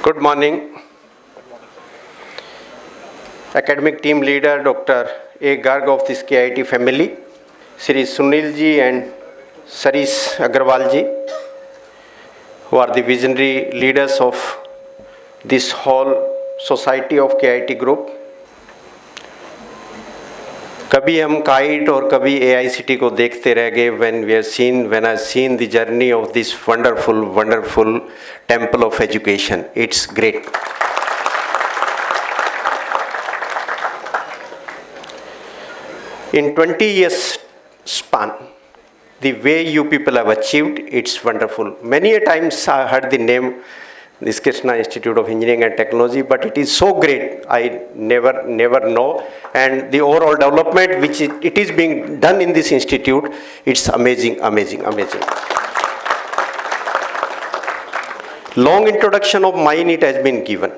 Good morning. Academic team leader Dr. A. Garg of this KIT family, Sri Sunil ji and Sarish Agarwal ji, who are the visionary leaders of this whole society of KIT group. कभी हम kite और कभी AICT को देखते रह गए when I seen the journey of this wonderful temple of education. It's great. In 20 years span, the way you people have achieved, it's wonderful. Many a times I heard the name, this Krishna Institute of Engineering and Technology, but it is so great, I never know. And the overall development which it is being done in this institute, it's amazing. Long introduction of mine it has been given.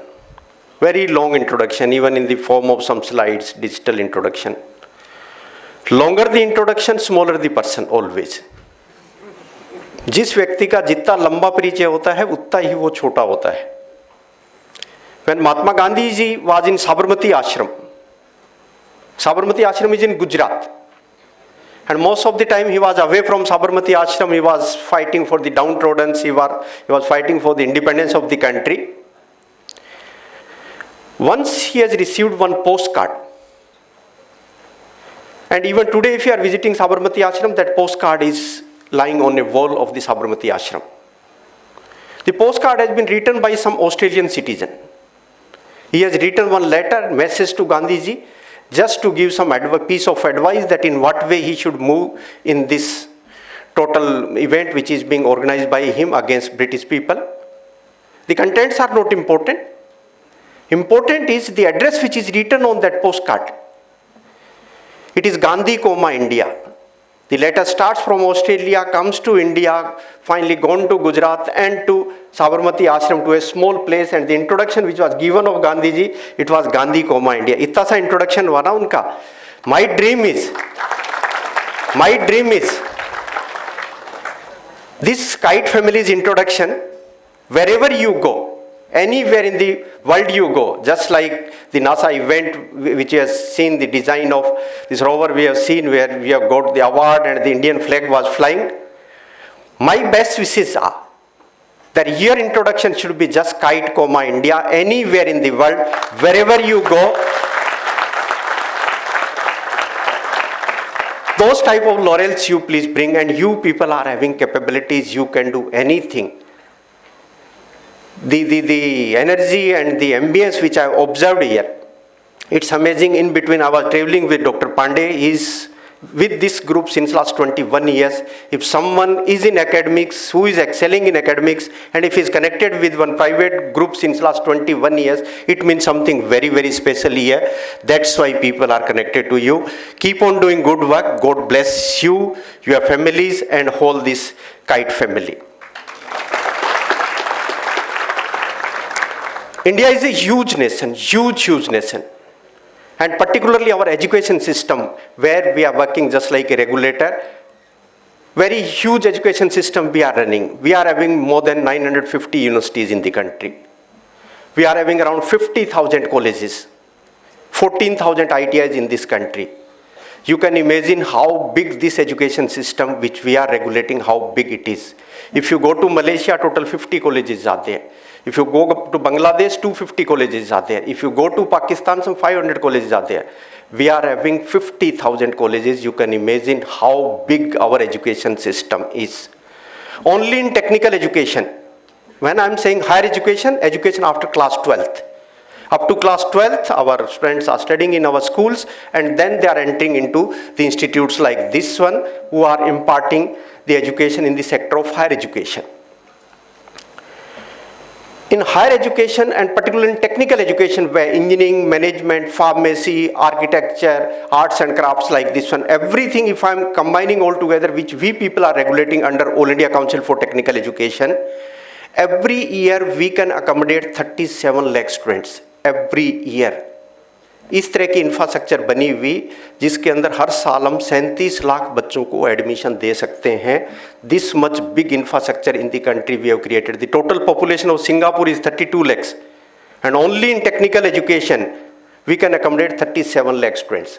Very long introduction, even in the form of some slides, digital introduction. Longer the introduction, smaller the person always. जिस व्यक्ति का जितना लंबा परिचय होता है उतना ही वो छोटा होता है. When Mahatma Gandhi ji was in Sabarmati Ashram is in Gujarat, and most of the time he was away from Sabarmati Ashram. He was fighting for the downtrodden. He was fighting for the independence of the country. Once he has received one postcard, and even today if you are visiting Sabarmati Ashram, that postcard is lying on a wall of the Sabarmati Ashram. The postcard has been written by some Australian citizen. He has written one letter, message to Gandhiji, just to give some piece of advice that in what way he should move in this total event which is being organized by him against British people. The contents are not important. Important is the address which is written on that postcard. It is Gandhi, India. The letter starts from Australia, comes to India, finally gone to Gujarat and to Sabarmati Ashram, to a small place, and the introduction which was given of Gandhiji, it was Gandhi, India. इतना सा introduction हुआ ना उनका. My dream is this Kite family's introduction, wherever you go, anywhere in the world you go, just like the NASA event which has seen the design of this rover we have seen where we have got the award and the Indian flag was flying. My best wishes are that your introduction should be just Kite, India, anywhere in the world, wherever you go. Those type of laurels you please bring, and you people are having capabilities, you can do anything. The energy and the ambience which I have observed here, it's amazing. In between I was traveling with Dr. Pandey. He is with this group since last 21 years. If someone is in academics, who is excelling in academics, and if he is connected with one private group since last 21 years, it means something very special here. That's why people are connected to you. Keep on doing good work. God bless you, your families, and whole this Kite family. India is a huge nation, huge nation, and particularly our education system, where we are working just like a regulator. Very huge education system we are running. We are having more than 950 universities in the country. We are having around 50,000 colleges, 14,000 ITIs in this country. You can imagine how big this education system which we are regulating, how big it is. If you go to Malaysia, total 50 colleges are there. If you go to Bangladesh, 250 colleges are there. If you go to Pakistan, some 500 colleges are there. We are having 50,000 colleges. You can imagine how big our education system is. Only in technical education. When I am saying higher education, education after class 12th. Up to class 12th, our students are studying in our schools, and then they are entering into the institutes like this one, who are imparting the education in the sector of higher education. In higher education, and particularly in technical education, where engineering, management, pharmacy, architecture, arts and crafts like this one, everything, if I am combining all together, which we people are regulating under All India Council for Technical Education, every year we can accommodate 37 lakh students. Every year. इस तरह की infrastructure बनी हुई जिसके अंदर हर साल हम 37 लाख बच्चों को एडमिशन दे सकते हैं. This much big infrastructure in the country we have created. The total population of Singapore is 32 lakhs and only in technical education we can accommodate 37 lakh students.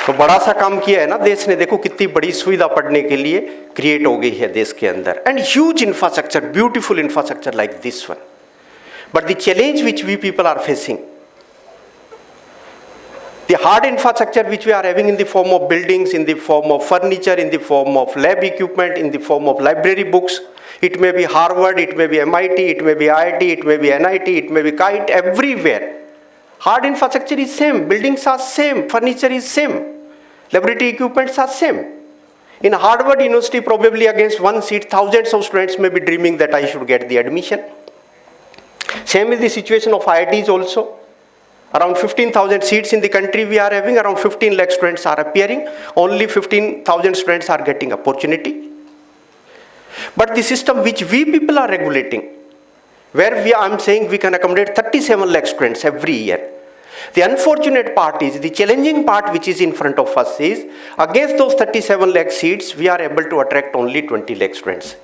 तो बड़ा सा काम किया है ना देश ने. देखो कितनी बड़ी सुविधा पढ़ने के लिए क्रिएट हो गई है देश के अंदर. And huge infrastructure, beautiful infrastructure like this one. But the challenge which we people are facing, the hard infrastructure which we are having in the form of buildings, in the form of furniture, in the form of lab equipment, in the form of library books, it may be Harvard, it may be MIT, it may be IIT, it may be NIT, it may be KIT, everywhere. Hard infrastructure is same, buildings are same, furniture is same, laboratory equipments are same. In Harvard University, probably against one seat, thousands of students may be dreaming that I should get the admission. Same is the situation of IITs also. Around 15,000 seats in the country we are having, around 15 lakh students are appearing, only 15,000 students are getting opportunity. But the system which we people are regulating, where I am saying we can accommodate 37 lakh students every year. The unfortunate part is, the challenging part which is in front of us is, against those 37 lakh seats, we are able to attract only 20 lakh students.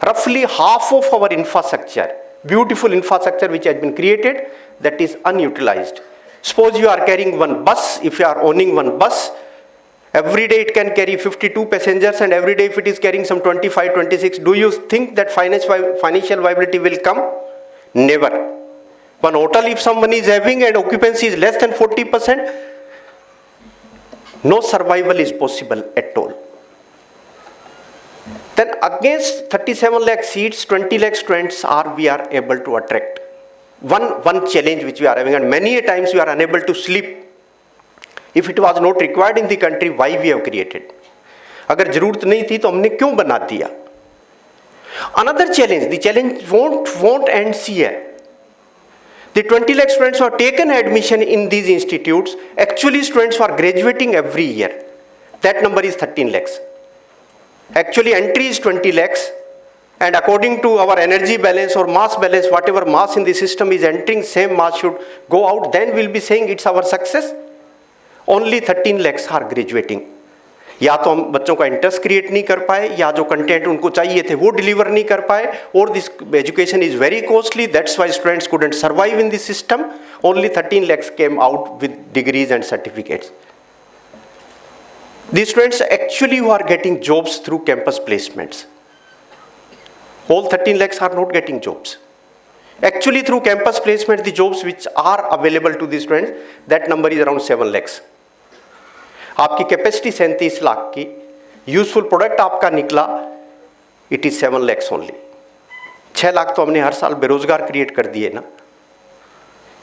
Roughly half of our infrastructure, beautiful infrastructure which has been created, that is unutilized. Suppose you are carrying one bus, if you are owning one bus, every day it can carry 52 passengers, and every day if it is carrying some 25, 26, do you think that financial viability will come? Never. One hotel, if someone is having and occupancy is less than 40%, no survival is possible at all. Then against 37 lakh seats, 20 lakh students we are able to attract. One challenge which we are having, and many a times we are unable to sleep. If it was not required in the country, why we have created? अगर जरूरत नहीं थी तो हमने क्यों बना दिया? Another challenge, the challenge won't end here. The 20 lakh students who have taken admission in these institutes, actually students who are graduating every year, that number is 13 lakhs. Actually entry is 20 lakhs, and according to our energy balance or mass balance, whatever mass in the system is entering, same mass should go out, then we'll be saying it's our success. Only 13 lakhs are graduating. या तो हम बच्चों का interest create नहीं कर पाए, या जो कंटेंट उनको चाहिए थे वो डिलीवर नहीं कर पाए, और this education is very costly. That's why students couldn't survive in this system. Only 13 lakhs came out with degrees and certificates. These students actually who are getting jobs through campus placements. All 13 lakhs are not getting jobs. Actually through campus placement, the jobs which are available to these students, that number is around 7 lakhs. आपकी capacity 37 lakh की, useful product आपका निकला, it is 7 lakhs only. 6 lakh तो हमने हर साल बेरोजगार create कर दिए ना.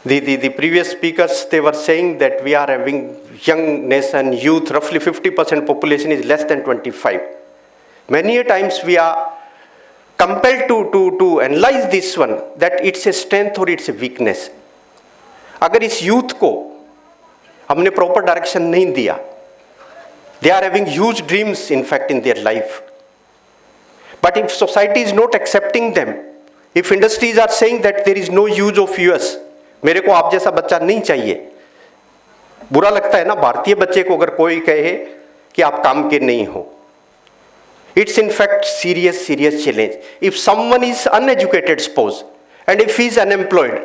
The previous speakers, they were saying that we are having young nation, youth, roughly 50% population is less than 25. Many a times we are compelled to analyze this one, that it's a strength or it's a weakness. अगर इस youth को हमने proper direction नहीं दिया, they are having huge dreams in fact in their life. But if society is not accepting them, if industries are saying that there is no use of US, मेरे को आप जैसा बच्चा नहीं चाहिए, बुरा लगता है ना भारतीय बच्चे को अगर कोई कहे कि आप काम के नहीं हो. It's in fact serious challenge. If someone is uneducated, suppose, and if he is unemployed,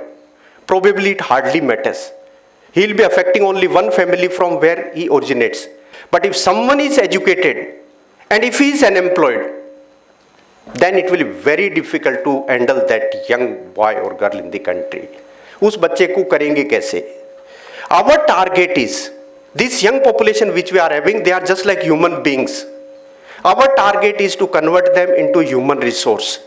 probably it hardly matters. He will be affecting only one family from where he originates. But if someone is educated and if he is unemployed, then it will be very difficult to handle that young boy or girl in the country. उस बच्चे को करेंगे कैसे? Our target is, this young population which we are having, they are just like human beings. Our target is to convert them into human resource.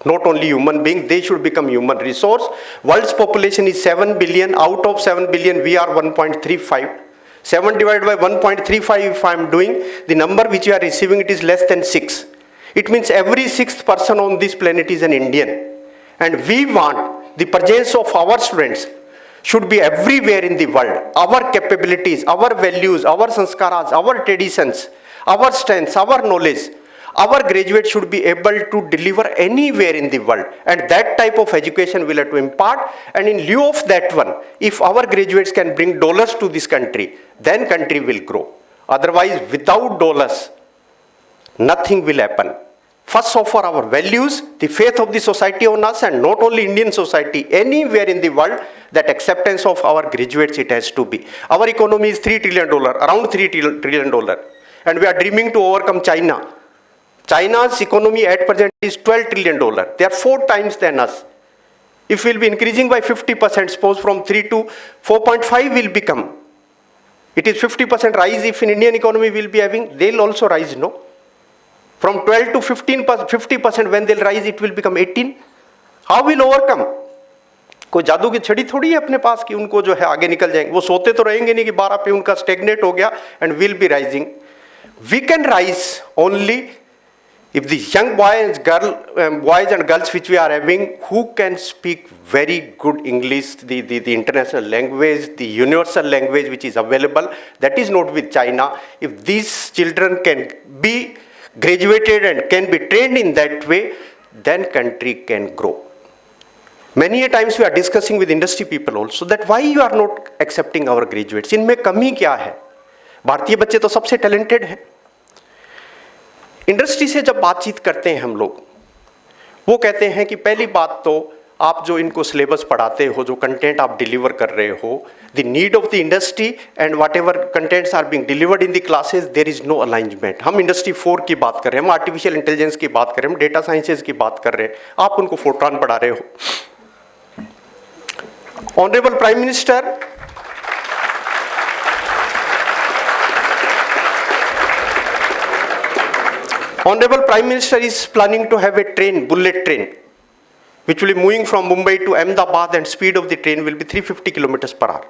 Not only human being, they should become human resource. World's population is 7 billion. Out of 7 billion, we are 1.35. 7 divided by 1.35, if I am doing, the number which we are receiving, it is less than 6. It means every 6th person on this planet is an Indian. And we want the presence of our students should be everywhere in the world. Our capabilities, our values, our sanskaras, our traditions, our strengths, our knowledge, our graduates should be able to deliver anywhere in the world, and that type of education will have to impart. And in lieu of that one, if our graduates can bring dollars to this country, then country will grow. Otherwise, without dollars, nothing will happen. First offer our values, the faith of the society on us, and not only Indian society, anywhere in the world, that acceptance of our graduates it has to be. Our economy is $3 trillion, around $3 trillion, and we are dreaming to overcome China. China's economy at present is $12 trillion. They are 4 times than us. If we'll be increasing by 50%, suppose from 3 to 4.5 will become. It is 50% rise if in Indian economy we'll be having, they'll also rise, no? From 12 to 50% when they'll rise, it will become 18. How will overcome? कोई जादू की छड़ी थोड़ी है अपने पास कि उनको जो है आगे निकल जाएंगे. वो सोते तो रहेंगे नहीं कि 12 पे उनका स्टेगनेट हो गया and will be rising. We can rise only if the young boys and girls which we are having, who can speak very good English, the international language, the universal language which is available, that is not with China. If these children can be graduated and can be trained in that way, then country can grow. Many a times we are discussing with industry people also that why you are not accepting our graduates. इनमें कमी क्या है? भारतीय बच्चे तो सबसे talented हैं. Industry से जब बातचीत करते हैं हम लोग, वो कहते हैं कि पहली बात तो आप जो इनको सिलेबस पढ़ाते हो, जो कंटेंट आप डिलीवर कर रहे हो, the need of the industry and whatever contents are being delivered in the classes, there is no alignment. हम इंडस्ट्री 4 की बात कर रहे हैं, हम आर्टिफिशियल इंटेलिजेंस की बात कर रहे हैं, हम डेटा साइंसेज की बात कर रहे हैं, आप उनको फोर्ट्रान पढ़ा रहे हो. Honourable prime minister, Honorable Prime Minister is planning to have a train, bullet train, which will be moving from Mumbai to Ahmedabad, and speed of the train will be 350 kilometers per hour.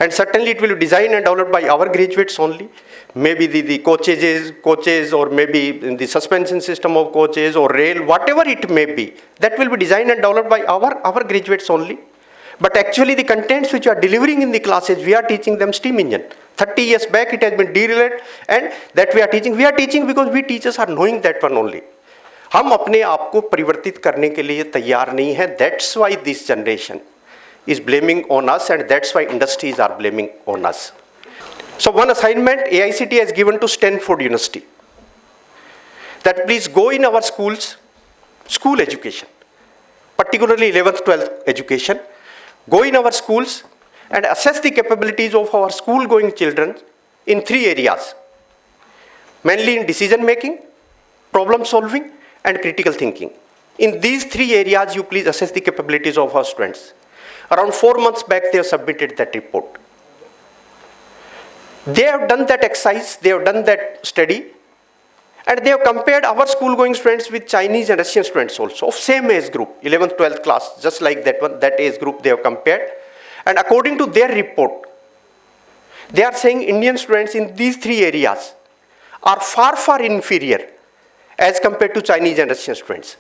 And certainly it will be designed and developed by our graduates only. Maybe the coaches, or maybe the suspension system of coaches or rail, whatever it may be, that will be designed and developed by our graduates only. But actually the contents which we are delivering in the classes, we are teaching them steam engine. 30 years back it has been derailed, and that we are teaching because we teachers are knowing that one only. हम अपने आप को परिवर्तित करने के लिए तैयार नहीं है. That's why this generation is blaming on us, and that's why industries are blaming on us. So one assignment AICTE has given to Stanford University, that please go in our schools, school education, particularly 11th, 12th education, go in our schools and assess the capabilities of our school-going children in 3 areas, mainly in decision making, problem solving, and critical thinking. In these 3 areas, you please assess the capabilities of our students. Around 4 months back, they have submitted that report. They have done that exercise, they have done that study, and they have compared our school-going students with Chinese and Russian students also, of same age group, 11th, 12th class, just like that one, that age group they have compared. And according to their report, they are saying Indian students in these 3 areas are far, far inferior as compared to Chinese and Russian students.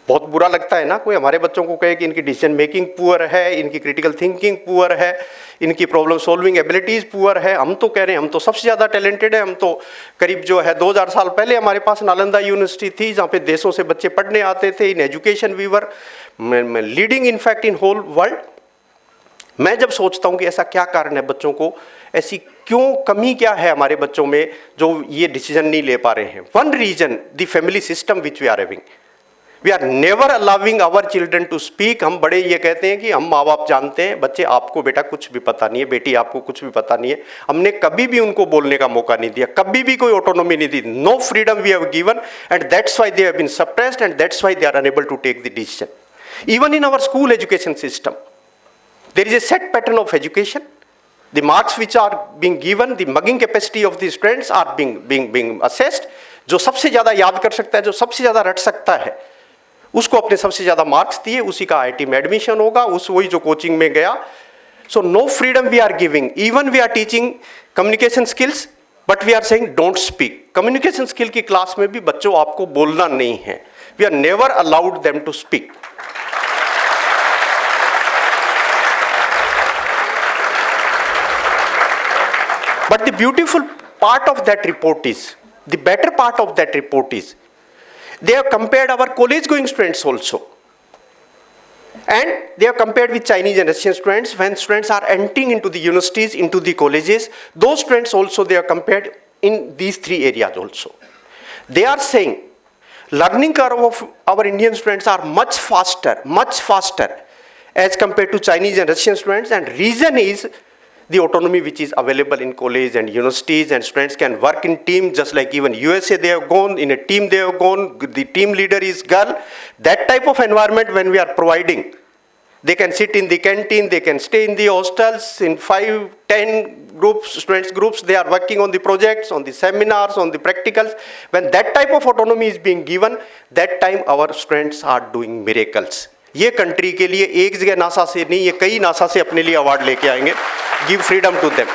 बहुत बुरा लगता है ना कोई हमारे बच्चों को कहे कि इनकी डिसीजन मेकिंग पुअर है, इनकी क्रिटिकल थिंकिंग पुअर है, इनकी प्रॉब्लम सॉल्विंग एबिलिटीज़ पुअर है. हम तो कह रहे हैं हम तो सबसे ज़्यादा टैलेंटेड है. हम तो करीब जो है 2000 साल पहले हमारे पास नालंदा यूनिवर्सिटी थी जहाँ पे देशों से बच्चे पढ़ने आते थे. In education we were leading in fact in whole world. मैं जब सोचता हूँ कि ऐसा क्या कारण है, बच्चों को ऐसी क्यों कमी क्या है हमारे बच्चों में जो ये डिसीजन नहीं ले पा रहे हैं. One reason the family system which we are having. We are never allowing our children to speak. हम बड़े ये कहते हैं कि हम माँ बाप जानते हैं, बच्चे आपको बेटा कुछ भी पता नहीं है, बेटी आपको कुछ भी पता नहीं है. हमने कभी भी उनको बोलने का मौका नहीं दिया, कभी भी कोई ऑटोनॉमी नहीं दी. No freedom we have given, and that's why they have been suppressed, and that's why they are unable to take the decision. Even in our school education system, there is a set pattern of education. The marks which are being given, the mugging capacity of the students are being assessed. जो सबसे ज़्यादा याद कर सकता है, जो सबसे ज़्यादा रट सकता है, उसको अपने सबसे ज़्यादा मार्क्स दिए, उसी का IIT में एडमिशन होगा, वही जो कोचिंग में गया. So no freedom we are giving. Even we are teaching communication skills, but we are saying don't speak. Communication skill की क्लास में भी बच्चों आपको बोलना नहीं है. We are never allowed them to speak. But the beautiful part of that report is The better part of that report is, they have compared our college going students also. And they have compared with Chinese and Russian students. When students are entering into the universities, into the colleges, those students also they are compared in these three areas also. They are saying, learning curve of our Indian students are much faster as compared to Chinese and Russian students, and reason is the autonomy which is available in college and universities, and students can work in team just like even USA they have gone, in a team they have gone, the team leader is girl. That type of environment when we are providing, they can sit in the canteen, they can stay in the hostels, in 5, 10 groups, students groups, they are working on the projects, on the seminars, on the practicals. When that type of autonomy is being given, that time our students are doing miracles. ये country के लिए एक जगह NASA से नहीं, ये कई NASA से अपने लिए अवार्ड लेके आएंगे. Give freedom to them.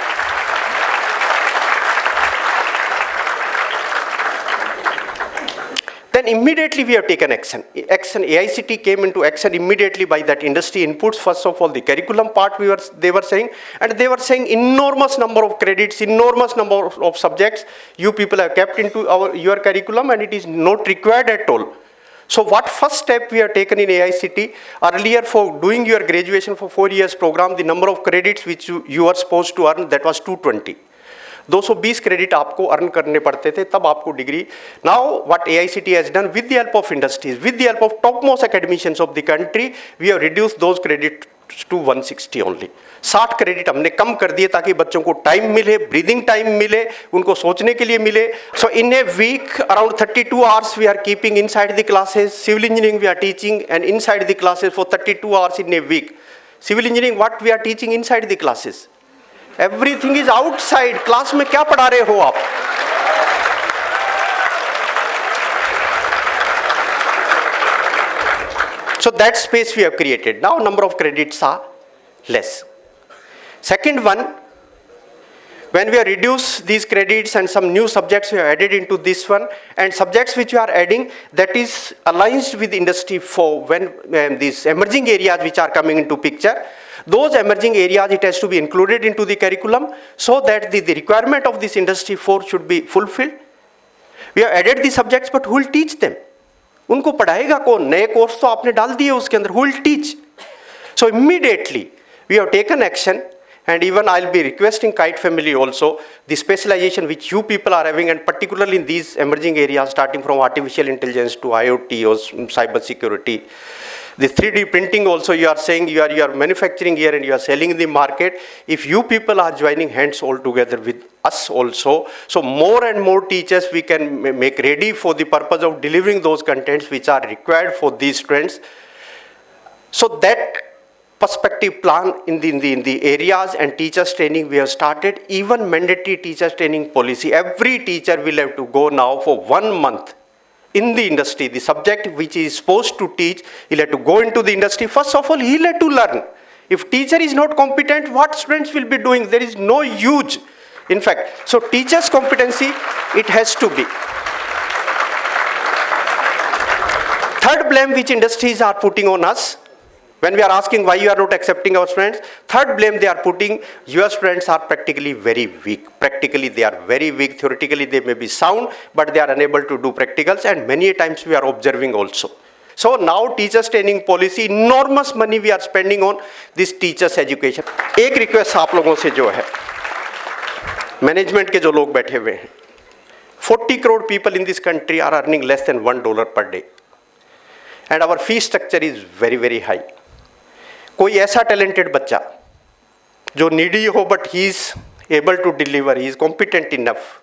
Then immediately we have taken action. AICT came into action immediately by that industry inputs. First of all, the curriculum part they were saying, and they were saying enormous number of credits, enormous number of subjects you people have kept into your curriculum, and it is not required at all. So what first step we have taken in AICT, earlier for doing your graduation for 4 years program, the number of credits which you are supposed to earn, that was 220. 220 credit आपको earn करने पड़ते थे, तब आपको डिग्री. Now what AICT has done with the help of industries, with the help of top most academicians of the country, we have reduced those credit to 160 only. 60 credit हमने कम कर दिए ताकि बच्चों को टाइम मिले, ब्रीदिंग टाइम मिले, उनको सोचने के लिए मिले. So in a week around 32 hours we are keeping inside the classes. Civil engineering we are teaching and inside the classes for 32 hours in a week. Civil engineering what we are teaching inside the classes. Everything is outside. Class में क्या पढ़ा रहे हो आप? So that space we have created. Now number of credits are less. Second one, when we have reduced these credits and some new subjects we have added into this one, and subjects which we are adding that is aligned with industry 4, when these emerging areas which are coming into picture, those emerging areas it has to be included into the curriculum so that the requirement of this industry 4 should be fulfilled. We have added the subjects, but who will teach them? उनको पढ़ाएगा कौन? नए course तो आपने डाल दिए उसके अंदर. Who will teach? So immediately we have taken action, and even I'll be requesting Kite family also, the specialization which you people are having, and particularly in these emerging areas starting from artificial intelligence to IoT or cyber security. The 3D printing also you are saying you are manufacturing here and you are selling in the market. If you people are joining hands all together with us also, so more and more teachers we can make ready for the purpose of delivering those contents which are required for these students. So that perspective plan in the areas and teachers training we have started. Even mandatory teachers training policy, every teacher will have to go now for 1 month in the industry. The subject which he is supposed to teach, he'll have to go into the industry. First of all, he'll have to learn. If teacher is not competent, what students will be doing? There is no use. In fact, so teachers' competency, it has to be. Third blame which industries are putting on us, when we are asking why you are not accepting our students, third blame they are putting, your students are practically very weak. Practically they are very weak. Theoretically they may be sound, but they are unable to do practicals, and many times we are observing also. So now teachers training policy, enormous money we are spending on this teachers education. एक request आप लोगों से जो है, management के जो लोग बैठे हुए हैं, 40 crore people in this country are earning less than $1 per day, and our fee structure is very very high. कोई ऐसा talented बच्चा जो needy हो but he is able to deliver, he is competent enough,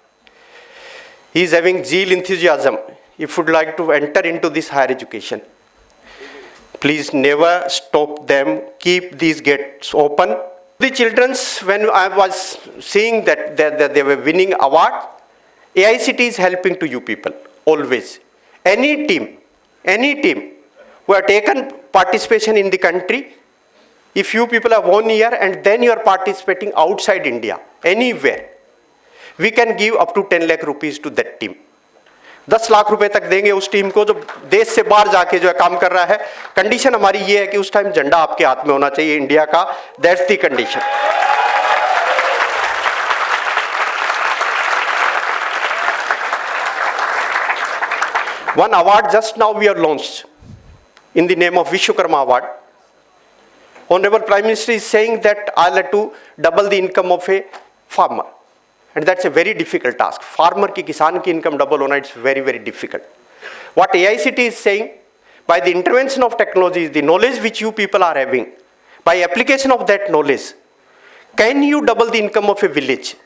he is having zeal, enthusiasm, if you would like to enter into this higher education, please never stop them, keep these gates open. The children's, when I was seeing that they were winning award, AICT is helping to you people always. Any team who have taken participation in the country, if you people have 1 year and then you are participating outside India, anywhere, we can give up to 10 lakh rupees to that team. 10 lakh रुपए तक देंगे उस team को जो देश से बाहर जाके जो है काम कर रहा है. कंडीशन हमारी ये है कि उस टाइम झंडा आपके हाथ में होना चाहिए इंडिया का. That's the condition. One award just now we have launched in the name of Vishwakarma Award. Honorable Prime Minister is saying that I'll have to double the income of a farmer. And that's a very difficult task. Farmer ki, kisan ki income double hona, it's very, very difficult. What AICT is saying, by the intervention of technologies, the knowledge which you people are having, by application of that knowledge, can you double the income of a village?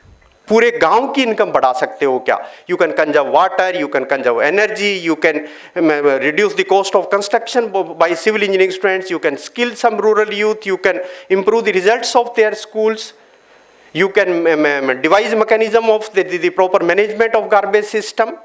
पूरे गांव की income बढ़ा सकते हो क्या? You can conserve water, you can conserve energy, you can reduce the cost of construction by civil engineering students, you can skill some rural youth, you can improve the results of their schools, you can devise mechanism of the proper management of garbage system.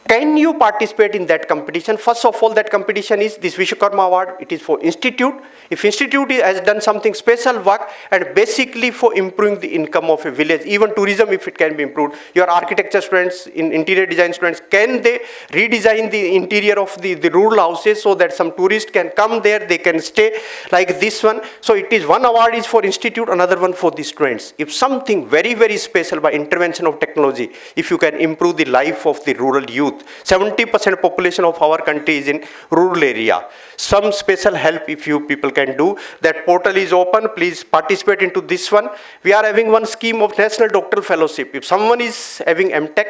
Can you participate in that competition? First of all, that competition is this Vishwakarma Award. It is for institute. If institute has done something special work and basically for improving the income of a village, even tourism, if it can be improved, your architecture students, interior design students, can they redesign the interior of the rural houses so that some tourists can come there, they can stay like this one. So it is one award is for institute, another one for the students. If something very, very special by intervention of technology, if you can improve the life of the rural youth, 70% population of our country is in rural area. Some special help if you people can do. That portal is open. Please participate into this one. We are having one scheme of National Doctoral Fellowship. If someone is having MTech,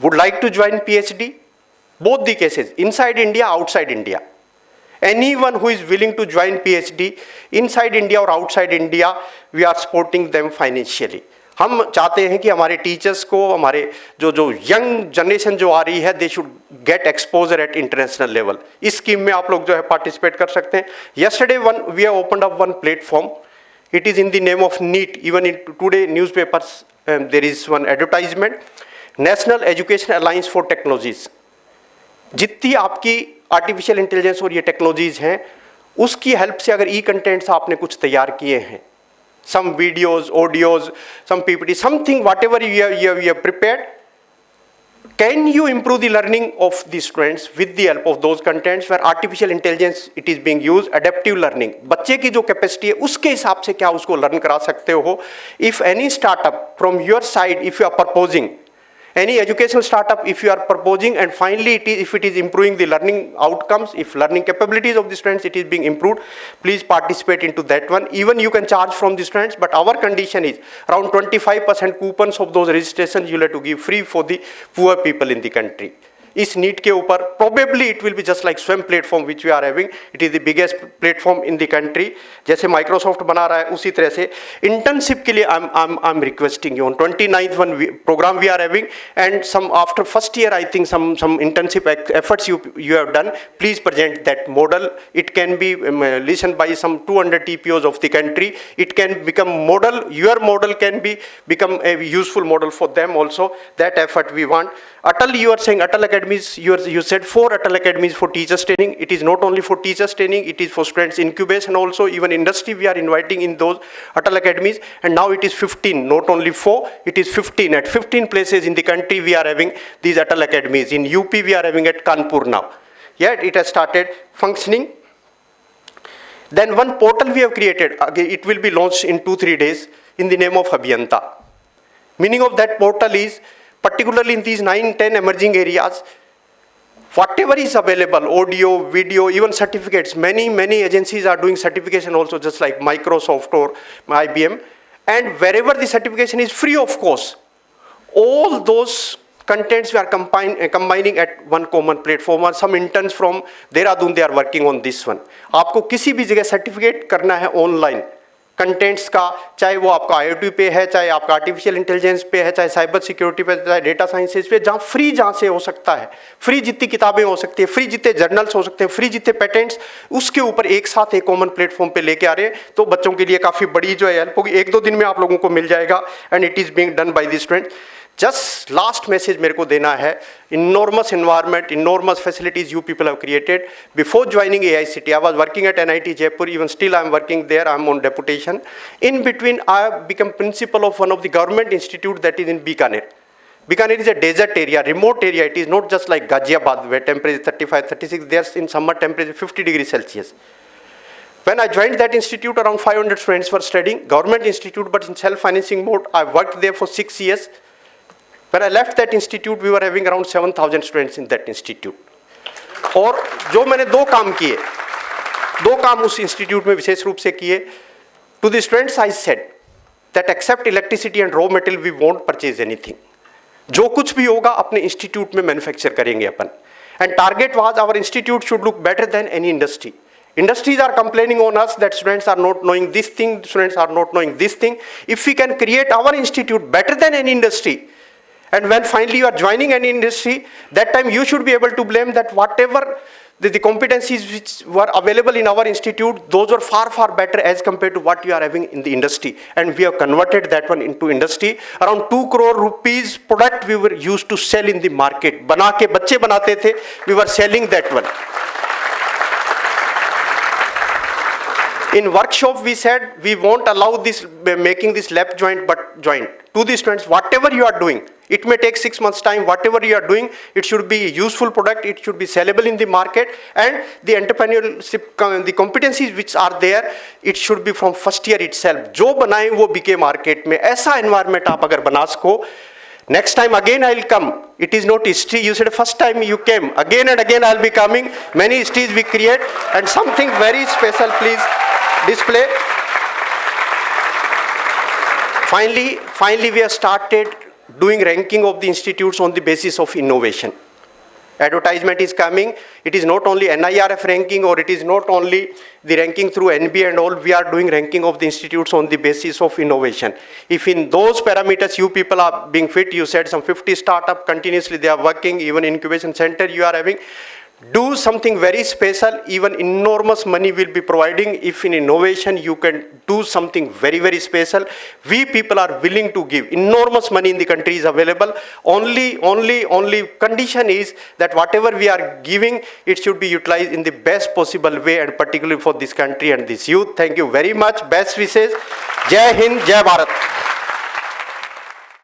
would like to join PhD, both the cases, inside India, outside India. Anyone who is willing to join PhD, inside India or outside India, we are supporting them financially. हम चाहते हैं कि हमारे teachers को, हमारे जो young generation जो आ रही है, they should get exposure at international level. इस स्कीम में आप लोग जो है पार्टिसिपेट कर सकते हैं. Yesterday we have opened up one platform. It is in the name of NEET. Even in today newspapers there is one advertisement, national education alliance for technologies. जितनी आपकी आर्टिफिशियल इंटेलिजेंस और ये टेक्नोलॉजीज हैं, उसकी help से अगर ई contents आपने कुछ तैयार किए हैं, some videos, audios, some PPT, something, whatever you have prepared, can you improve the learning of the students with the help of those contents where artificial intelligence it is being used, adaptive learning. बच्चे की जो capacity है उसके हिसाब से क्या उसको learn करा सकते हो. If any startup from your side, if you are proposing, any educational startup if you are proposing, and finally if it is improving the learning outcomes, if learning capabilities of the students it is being improved, please participate into that one. Even you can charge from the students, but our condition is around 25% coupons of those registrations you will have to give free for the poor people in the country. इस NEET के ऊपर probably it will be just like स्वयं platform which we are having. It is the biggest platform in the country. जैसे Microsoft बना रहा है उसी तरह से इंटर्नशिप के लिए I'm requesting you on 29th one program we are having, and some after first year I think some internship efforts you have done. Please present that model. It can be listened by some 200 TPOs of the country. It can become model. Your model can become a useful model for them also. That effort we want. Atal, you are saying Atal Academies, you said 4 Atal Academies for teachers training. It is not only for teachers training, it is for students incubation also. Even industry we are inviting in those Atal Academies, and now it is 15, not only 4, it is 15. At 15 places in the country we are having these Atal Academies. In UP we are having at Kanpur now. Yet it has started functioning. Then one portal we have created, it will be launched in 2-3 days in the name of Abhyanta. Meaning of that portal is, particularly in these 9-10 emerging areas, whatever is available, audio, video, even certificates, many agencies are doing certification also, just like Microsoft or IBM, and wherever the certification is free of course, all those contents we are combining at one common platform. और some interns from Dehradun, they are working on this one. आपको किसी भी जगह certificate करना है online contents का, चाहे वो आपका IoT पे है, चाहे आपका आर्टिफिशियल इंटेलिजेंस पे है, चाहे साइबर सिक्योरिटी पे, चाहे डेटा साइंसेस पे, जहाँ फ्री जहाँ से हो सकता है, फ्री जितनी किताबें हो सकती है, फ्री जितने जर्नल्स हो सकते हैं, फ्री जितने पेटेंट्स, उसके ऊपर एक साथ एक कॉमन प्लेटफॉर्म पे लेके आ रहे हैं. तो बच्चों के लिए काफ़ी बड़ी जो है हेल्प होगी. 1-2 दिन में आप लोगों को मिल जाएगा, and it is being done by the student. Just last message मेरे को देना है. Enormous environment, enormous facilities you people have created. Before joining AICT, I was working at NIT Jaipur. Even still, I am working there. I am on deputation. In between, I have become principal of one of the government institute that is in Bikaner. Bikaner is a desert area, remote area. It is not just like Ghaziabad where temperature is 35, 36. There's in summer temperature 50 degrees Celsius. When I joined that institute, around 500 students were studying. Government institute, but in self-financing mode. I worked there for 6 years. When I left that institute, we were having around 7,000 students in that institute. और जो मैंने दो काम उस institute में विशेष रूप से किए. To the students I said that except electricity and raw material, we won't purchase anything. जो कुछ भी होगा अपने इंस्टीट्यूट में मैन्युफैक्चर करेंगे अपन. And target was our institute should look better than any industry. Industries are complaining on us that students are not knowing this thing, students are not knowing this thing. If we can create our institute better than any industry, and when finally you are joining any industry, that time you should be able to blame that whatever the competencies which were available in our institute, those were far, far better as compared to what you are having in the industry. And we have converted that one into industry. Around 2 crore rupees product we were used to sell in the market. बना के बच्चे बनाते थे, we were selling that one. In workshop we said we won't allow this making this left joint but joint. To the students, whatever you are doing, it may take 6 months time, whatever you are doing, it should be a useful product, it should be sellable in the market, and the entrepreneurship, the competencies which are there, it should be from first year itself. जो बनाए वो बिके market में, ऐसा environment आप अगर बना सको, next time again I will come. It is not history. You said first time you came, again and again I will be coming. Many histories we create, and something very special, please display. Finally, we have started doing ranking of the institutes on the basis of innovation. Advertisement is coming. It is not only NIRF ranking, or it is not only the ranking through NBA and all. We are doing ranking of the institutes on the basis of innovation. If in those parameters you people are being fit, you said some 50 startup continuously they are working, even incubation center you are having. Do something very special, even enormous money will be providing. If in innovation you can do something very, very special, we people are willing to give. Enormous money in the country is available. Only condition is that whatever we are giving, it should be utilized in the best possible way, and particularly for this country and this youth. Thank you very much. Best wishes. Jai Hind, Jai Bharat.